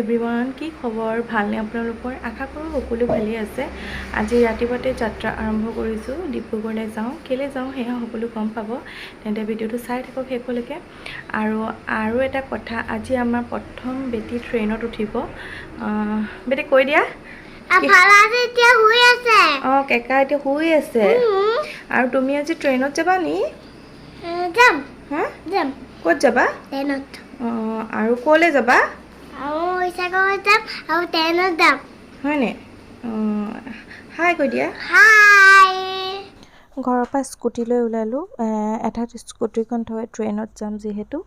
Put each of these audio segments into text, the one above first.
Everyone, কি খবৰ? ভালনে আপোনালোকৰ? আশা কৰোঁ সকলো ভালেই আছে। আজি ৰাতিপুৱাতে যাত্ৰা আৰম্ভ কৰিছোঁ। ডিব্ৰুগড়লৈ যাওঁ, কেলৈ যাওঁ সেয়া সকলো গম পাব। তেন্তে ভিডিঅ'টো চাই থাকক শেষলৈকে। আৰু এটা কথা, আজি আমাৰ প্ৰথম বেটি ট্ৰেইনত উঠিব। বেটি কৈ দিয়া। অঁ, কেকা এতিয়া শুই আছে। আৰু তুমি আজি ট্ৰেইনত যাবা নি? যাম। হা? যাম। ক'ত যাবা? ট্ৰেইনত। অঁ, আৰু ক'লৈ যাবা? হয়নে? হাই কৈ দিয়া। ঘৰৰ পৰা স্কুটি লৈ ওলালোঁ। এঠাইত স্কুটিখন থৈ ট্ৰেইনত যাম যিহেতু।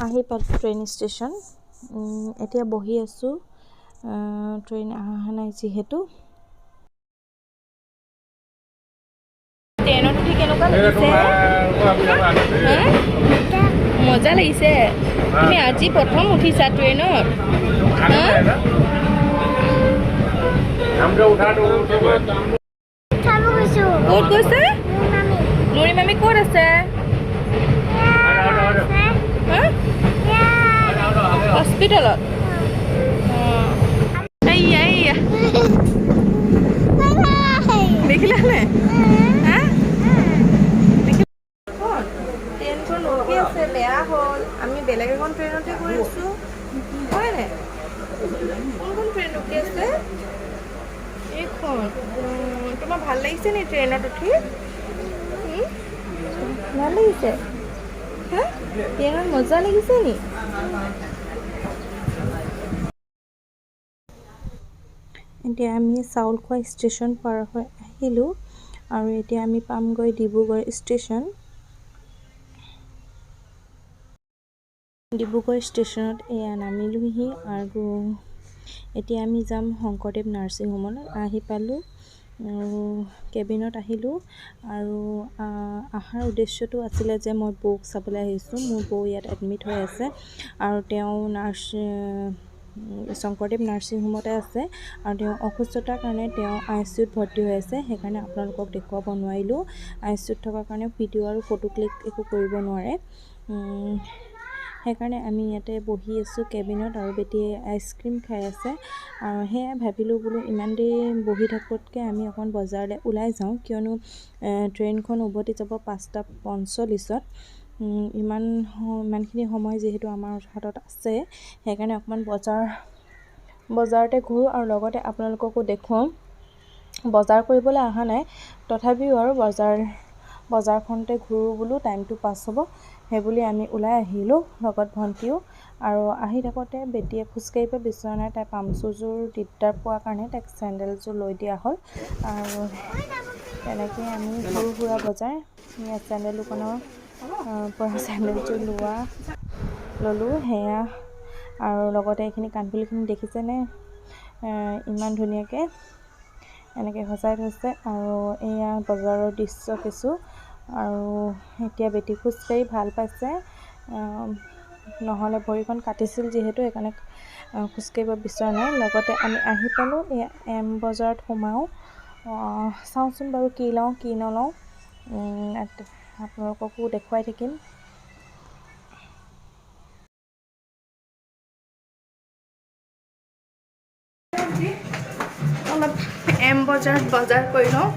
আহি পালোঁ ট্ৰেইন ষ্টেচন। এতিয়া বহি আছোঁ, ট্ৰেইন অহা নাই যিহেতু। ট্ৰেইনত উঠি কেনেকুৱা লাগিছে? মজা লাগিছে। তুমি আজি প্ৰথম উঠিছা ট্ৰেইনত? ক'ত গৈছে? নুৰি মামী ক'ত আছে? হস্পিটেলত। দেখিলানে? ট্ৰেইনখন ৰখি আছে, বেয়া হ'ল। আমি বেলেগ এখন ট্ৰেইনতে গৈ আছোঁ। হয়নে? কোনখন ট্ৰেইন ৰখি আছে? এইখন। তোমাৰ ভাল লাগিছে নি ট্ৰেইনত উঠি? ভাল লাগিছে? হা? ট্ৰেইনত মজা লাগিছে নি? এতিয়া আমি চাউলখোৱা ষ্টেচন পাৰ হৈ আহিলোঁ আৰু এতিয়া আমি পামগৈ ডিব্ৰুগড় ষ্টেচন। ডিব্ৰুগড় ষ্টেচনত এয়া নামিলোহি আৰু এতিয়া আমি যাম শংকৰদেৱ নাৰ্ছিং হোমলৈ। আহি পালোঁ আৰু কেবিনত আহিলোঁ আৰু অহাৰ উদ্দেশ্যটো আছিলে যে মই বৌক চাবলৈ আহিছোঁ। মোৰ বৌ ইয়াত এডমিট হৈ আছে আৰু তেওঁ শংকৰদেৱ নাৰ্ছিং হোমতে আছে আৰু তেওঁ অসুস্থতাৰ কাৰণে তেওঁ ICUত ভৰ্তি হৈ আছে। সেইকাৰণে আপোনালোকক দেখুৱাব নোৱাৰিলোঁ। ICUত থকাৰ কাৰণে ভিডিঅ' আৰু ফটো ক্লিক একো কৰিব নোৱাৰে। সেইকাৰণে আমি ইয়াতে বহি আছোঁ কেবিনত আৰু বেটিয়ে আইচক্ৰীম খাই আছে। আৰু সেয়াই ভাবিলোঁ বোলো ইমান দেৰি বহি থাকোঁতকৈ আমি অকণ বজাৰলৈ ওলাই যাওঁ, কিয়নো ট্ৰেইনখন উভতি যাব 5:45। ইমানখিনি সময় যিহেতু আমাৰ হাতত আছে, সেইকাৰণে অকণমান বজাৰতে ঘূৰোঁ আৰু লগতে আপোনালোককো দেখুৱাওঁ। বজাৰ কৰিবলৈ অহা নাই, তথাপিও আৰু বজাৰখনতে ঘূৰোঁ বোলো, টাইমটো পাছ হ'ব সেইবুলি আমি ওলাই আহিলোঁ। লগত ভণ্টিও আৰু আহি থাকোঁতে বেটিয়ে খোজকাঢ়িব বিচৰা নাই, তাই পামচুযোৰ দিগদাৰ পোৱাৰ কাৰণে তাইক চেণ্ডেলযোৰ লৈ দিয়া হ'ল। আৰু তেনেকৈ আমি সৰু সুৰা বজাৰ চেণ্ডেল দোকানৰ পৰা চেণ্ডেলযোৰ ল'লোঁ সেয়া। আৰু লগতে এইখিনি কাণফুলিখিনি দেখিছেনে, ইমান ধুনীয়াকৈ এনেকৈ সজাই থৈছে। আৰু এয়া বজাৰৰ দৃশ্য কিছু। আৰু এতিয়া বেটি খোজকাঢ়ি ভাল পাইছে, নহ'লে ভৰিখন কাটিছিল যিহেতু সেইকাৰণে খোজকাঢ়িব বিচৰা নাই। লগতে আমি আহি পালোঁ এয়া এম বজাৰত সোমাওঁ। চাওঁচোন বাৰু কি লওঁ কি নলওঁ, আপোনালোককো দেখুৱাই থাকিম। অলপ এম বজাৰত বজাৰ কৰি লওঁ,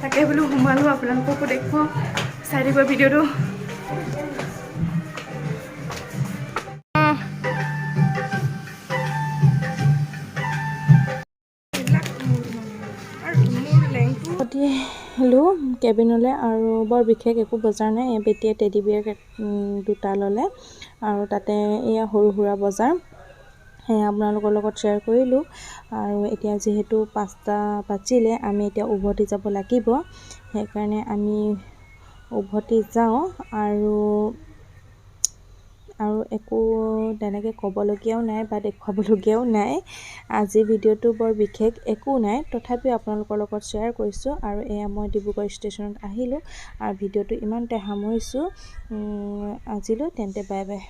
তাকে বোলো সোমালোঁ, আপোনালোককো দেখুৱাওঁ, চাই থাকিব ভিডিঅ'টো। আহিলোঁ কেবিনলৈ আৰু বৰ বিশেষ একো বজাৰ নাই। বেটিয়ে টেডি বিয়াৰ দুটা ল'লে আৰু তাতে এয়া সৰু সুৰা বজাৰ সেয়া আপোনালোকৰ লগত শ্বেয়াৰ কৰিলোঁ। আৰু এতিয়া যিহেতু 5টা বাজিলে, আমি এতিয়া উভতি যাব লাগিব, সেইকাৰণে আমি উভতি যাওঁ। আৰু একো তেনেকৈ ক'বলগীয়াও নাই বা দেখুৱাবলগীয়াও নাই। আজি ভিডিঅ'টো বৰ বিশেষ একো নাই, তথাপিও আপোনালোকৰ লগত শ্বেয়াৰ কৰিছোঁ। আৰু এয়া মই ডিব্ৰুগড় ষ্টেচনত আহিলোঁ আৰু ভিডিঅ'টো ইমানতে সামৰিছোঁ আজিলৈ। তেন্তে বাই বাই।